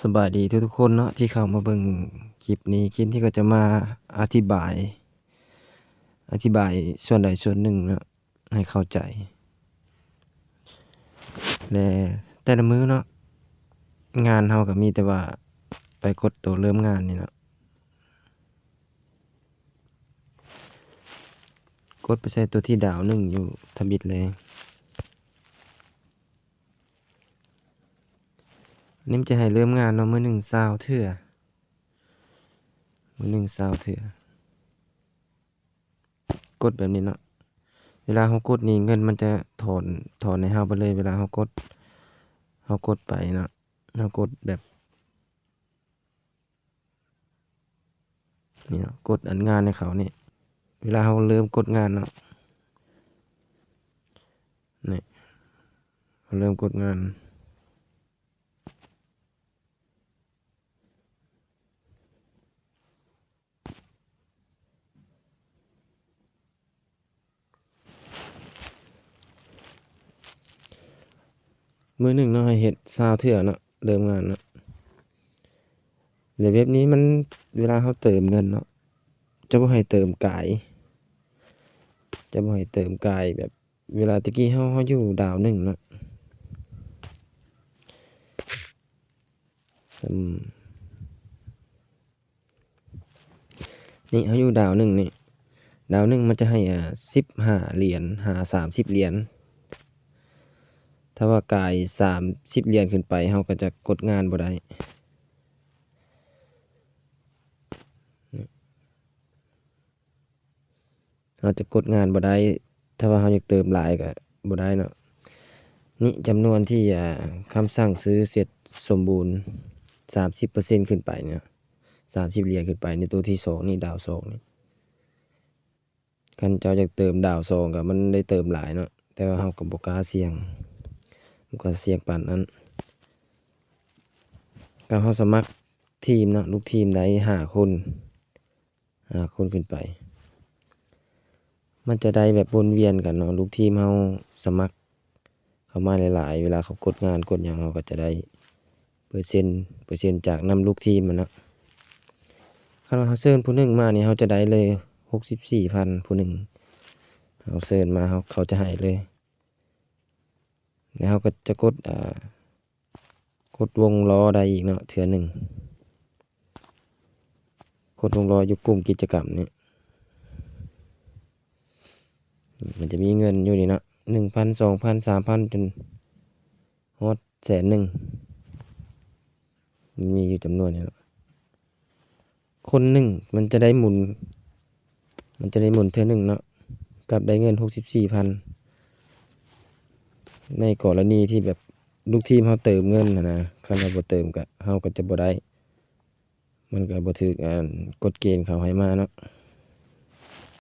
สบายดีทุกๆคนเนาะที่เข้ามาเบิ่งคลิปนี้คลิปที่ก็จะมาอธิบายส่วนใดส่วนหนึ่งเนาะให้เข้าใจและแต่ละมื้อเนาะงานเฮาก็มีแต่ว่าไปกดตัวเริ่มงานนี่เนาะกดไปใส่ตัวที่ดาว1อยู่ทบิดเลยอันนี้มันจะให้เริ่มงานเนาะมื้อหนึ่ง20เทื่อมื้อหนึ่ง20เทื่อกดแบบนี้เนาะเวลาเฮากดนี่เงินมันจะถอนให้เฮาไปเลยเวลาเฮากดไปเนาะเฮากดแบบนี่เนาะกดอันงานให้เขานี่เวลาเฮาเริ่มกดงานเนาะนี่เราเริ่มกดงานมื้อหนึ่งเนาะให้เฮ็ด20เทื่อเนาะเริ่มงานเนาะแล้วเว็บนี้มันเวลาเราเติมเงินเนาะจะบ่ให้เติมกายแบบเวลาตะกี้เราอยู่ดาว1เนาะอืมนี่เราอยู่ดาว1นี่ดาว1มันจะให้15เหรียญหา30เหรียญถ้าว่ากาย30เหรียญขึ้นไปเราก็จะกดงานบ่ได้เราจะกดงานบ่ได้ถ้าว่าเราอยากเติมหลายก็บ่ได้เนาะนี่จำนวนที่คำสั่งซื้อเสร็จสมบูรณ์30%ขึ้นไปเนี่ย30เหรียญขึ้นไปในตัวที่2นี่ดาว2นี่คันเจ้าอยากเติมดาว2ก็มันได้เติมหลายเนาะแต่ว่าเราก็บ่กล้าเสี่ยงปานนั้นก็เราสมัครทีมเนาะลูกทีมได้5คนขึ้นไปมันจะได้แบบวนเวียนกันเนาะลูกทีมเราสมัครเข้ามาหลายๆเวลาเขากดงานกดหยังเราก็จะได้เปอร์เซ็นต์จากนำลูกทีมอะเนาะคันว่าเราเชิญผู้หนึ่งมานี่เราจะได้เลย64,000ผู้หนึ่งเราเชิญมาเขาจะให้เลยแล้วเราก็จะกดวงล้อได้อีกเนาะเทื่อหนึ่งกดวงล้ออยู่กลุ่มกิจกรรมนี่มันจะมีเงินอยู่นี่เนาะ1,000 2,000 3,000จนฮอด100,000มันมีอยู่จำนวนนี้เนาะคนหนึ่งมันจะได้หมุนเทื่อหนึ่งเนาะกับได้เงิน64,000ในกรณีที่แบบลูกทีมเราเติมเงินนะคันเราบ่เติมก็เราก็จะบ่ได้มันก็บ่ถูกกฎเกณฑ์เขาให้มาเนาะ